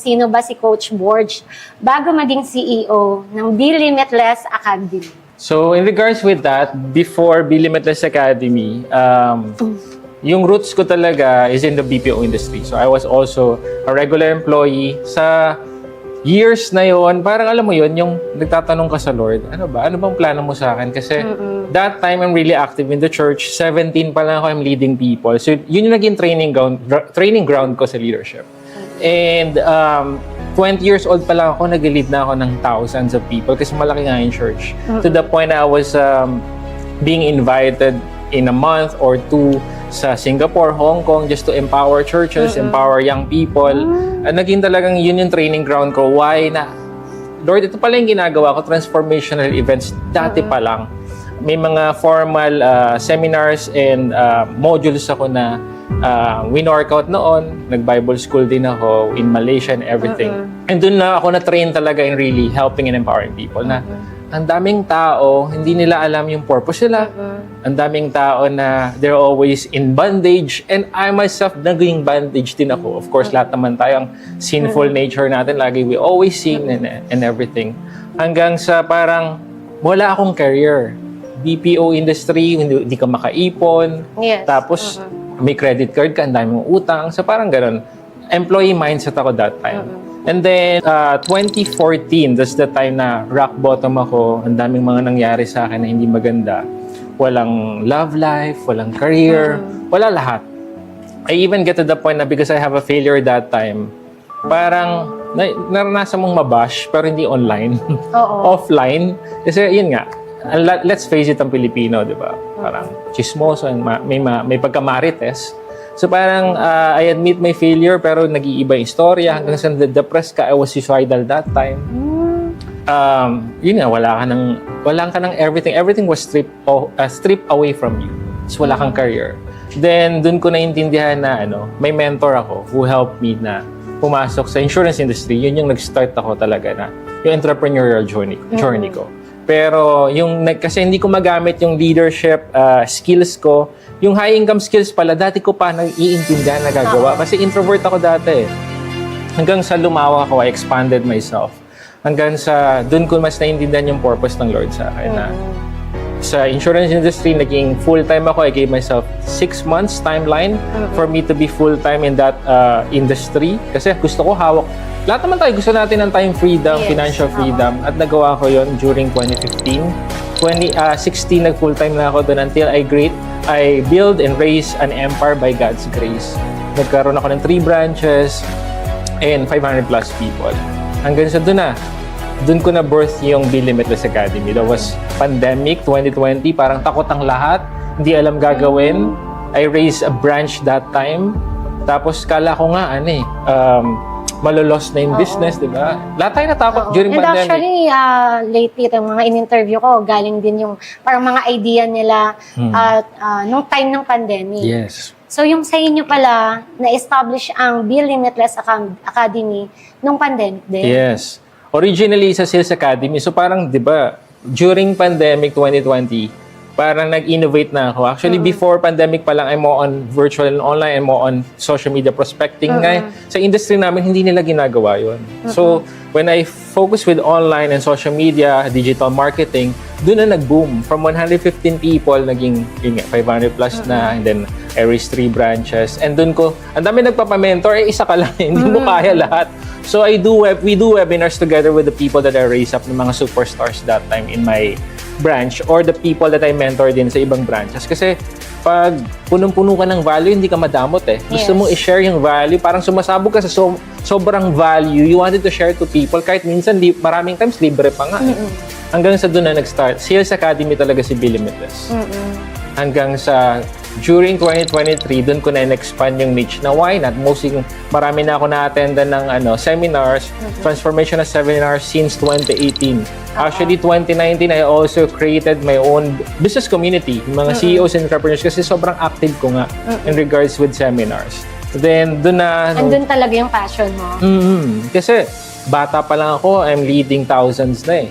Sino ba si Coach Borge bago maging CEO ng Be Limitless Academy? So in regards with that, before Be Limitless Academy, yung roots ko talaga is in the BPO industry. So I was also a regular employee. Sa years na yon, parang alam mo yon, yung nagtatanong ka sa Lord, ano bang plano mo sa akin? Kasi that time I'm really active in the church. 17 pa lang ako, I'm leading people. So yun yung naging training ground ko sa leadership. And 20 years old pa lang ako, nag-lead na ako ng thousands of people kasi malaki nga yung church. To the point na I was being invited in a month or two sa Singapore, Hong Kong, just to empower churches, empower young people. At naging talagang yun yung training ground ko. Why na, Lord, ito pala yung ginagawa ko, transformational events, dati pa lang. May mga formal seminars and modules ako na win-workout noon, nag-Bible school din ako in Malaysia and everything. And doon na ako na-train talaga in really helping and empowering people na ang daming tao, hindi nila alam yung purpose nila. Ang daming tao na they're always in bondage and I myself naging bondage din ako. Of course, lahat naman tayo ang sinful nature natin. Lagi we always sin and everything. Hanggang sa parang wala akong career. BPO industry, hindi ka makaipon. Yes. Tapos may credit card ka, ang dami mong utang. So parang ganun. Employee mindset ako that time. And then, 2014, that's the time na rock bottom ako. Ang daming mga nangyari sa akin na hindi maganda. Walang love life, walang career, wala lahat. I even get to the point na because I have a failure that time, parang naranasan mong mabash pero hindi online. Offline. Kasi yun nga, let's face it, ang Pilipino, di ba? Parang chismoso, may pagkamarites. So parang I admit my failure pero nag-iiba yung istorya. Hanggang sa depressed ka, I was suicidal that time. Yun nga, wala ka ng everything. Everything was stripped away from you. So wala kang career. Then dun ko naintindihan na may mentor ako who helped me na pumasok sa insurance industry. Yun yung nag-start ako talaga na yung entrepreneurial journey ko. Pero kasi hindi ko magamit yung leadership skills ko. Yung high income skills pala, dati ko pa nag-iintindihan na gagawa. Kasi introvert ako dati. Hanggang sa lumawa ako, I expanded myself. Hanggang sa doon ko mas naiintindihan yung purpose ng Lord sa akin. Na sa insurance industry, naging full-time ako. I gave myself 6 months timeline for me to be full-time in that industry. Kasi gusto ko hawak. Lahat naman tayo gusto natin ng time freedom, financial freedom. At nagawa ko yon during 2015. 2016, nag-full-time na ako doon until I build and raise an empire by God's grace. Nagkaroon ako ng 3 branches and 500 plus people. Hanggang sa doon ko na birth yung Be Limitless Academy. That was pandemic 2020, parang takot ang lahat, hindi alam gagawin. I raised a branch that time. Tapos kala ko nga malolos na yung business, di ba? Lahat tayo natakot during pandemic. And actually, lately, itong mga in-interview ko, galing din yung parang mga idea nila nung time ng pandemic. Yes. So yung sa inyo pala, na-establish ang Be Limitless Academy nung pandemic din? Yes. Originally sa Sales Academy, so parang, di ba, during pandemic 2020, parang nag-innovate na ako. Actually, before pandemic pa lang, I'm more on virtual and online, I'm more on social media prospecting. Sa industry namin, hindi nila ginagawa yun. So, when I focus with online and social media, digital marketing, doon na nag-boom. From 115 people, naging 500 plus na, and then I raised 3 branches. And doon ko, ang dami nagpapamentor, isa ka lang, hindi mo kaya lahat. So, we do webinars together with the people that I raised up, ng mga superstars that time in my branch or the people that I mentor din sa ibang branches. Kasi pag punong-puno ka ng value, hindi ka madamot eh. Gusto mong i-share yung value, parang sumasabog ka sa sobrang value, you wanted to share to people, kahit minsan, maraming times, libre pa nga. Hanggang sa doon na nag-start. Sales Academy talaga si Be Limitless. Hanggang sa during 2023, doon ko na in-expand yung niche na why not? Marami na ako na-attendan ng seminars, transformational seminars since 2018. Actually, 2019, I also created my own business community, yung mga CEOs and entrepreneurs, kasi sobrang active ko nga in regards with seminars. Then, doon na... Andun talaga yung passion mo? Kasi, bata pa lang ako, I'm leading thousands na eh.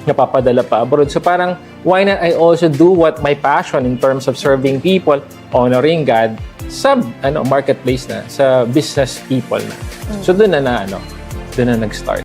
napapadala pa abroad. So parang, why not I also do what my passion in terms of serving people, honoring God, sa marketplace na, sa business people na. So doon na nag-start.